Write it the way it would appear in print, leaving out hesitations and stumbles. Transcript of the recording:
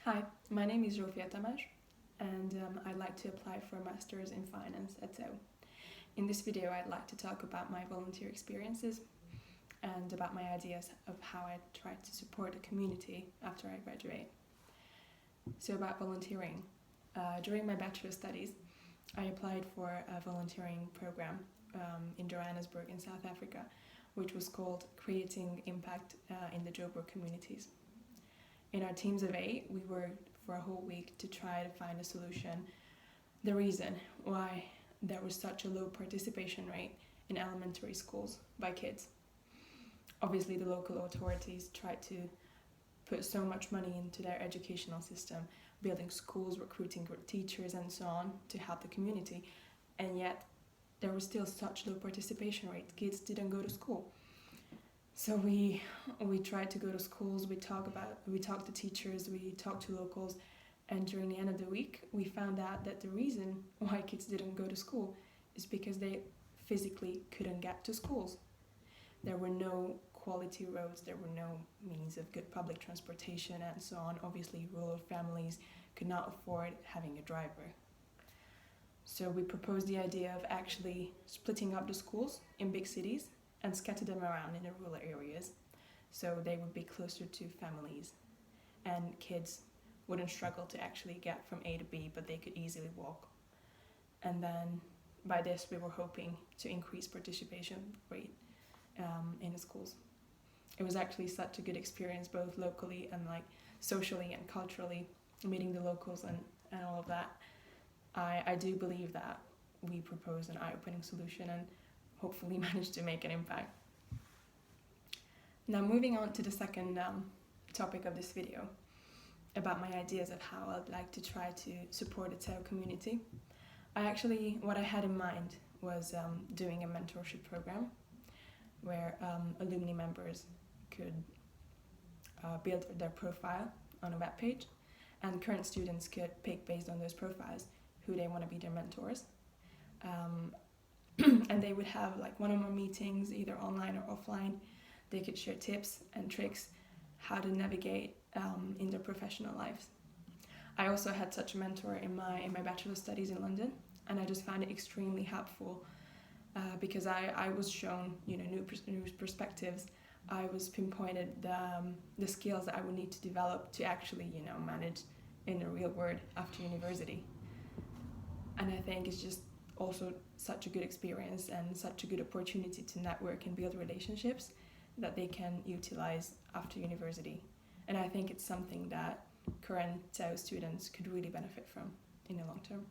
Hi, my name is Zsófia Tamás, and I'd like to apply for a Master's in Finance at CEU. In this video, I'd like to talk about my volunteer experiences and about my ideas of how I try to support the community after I graduate. So about volunteering. During my bachelor studies, I applied for a volunteering program in Johannesburg in South Africa, which was called Creating Impact in the Joburg Communities. In our teams of 8, we worked for a whole week to try to find a solution, the reason why there was such a low participation rate in elementary schools by kids. Obviously, the local authorities tried to put so much money into their educational system, building schools, recruiting teachers and so on to help the community, and yet there was still such low participation rate. Kids didn't go to school. So we tried to go to schools, we talked to teachers, we talked to locals, and during the end of the week we found out that the reason why kids didn't go to school is because they physically couldn't get to schools. There were no quality roads, there were no means of good public transportation and so on. Obviously rural families could not afford having a driver. So we proposed the idea of actually splitting up the schools in big cities and scatter them around in the rural areas so they would be closer to families and kids wouldn't struggle to actually get from A to B, but they could easily walk. And then by this we were hoping to increase participation rate in the schools. It was actually such a good experience, both locally and socially and culturally, meeting the locals and all of that. I do believe that we proposed an eye-opening solution and hopefully managed to make an impact. Now moving on to the second topic of this video, about my ideas of how I'd like to try to support the CEU community. What I had in mind was doing a mentorship program where alumni members could build their profile on a web page, and current students could pick based on those profiles who they want to be their mentors. And they would have one-on-one meetings, either online or offline. They could share tips and tricks how to navigate in their professional lives. I also had such a mentor in my bachelor studies in London, and I just found it extremely helpful because I was shown new perspectives. I was pinpointed the skills that I would need to develop to actually manage in the real world after university. And I think it's just also such a good experience and such a good opportunity to network and build relationships that they can utilize after university. And I think it's something that current CEU students could really benefit from in the long term.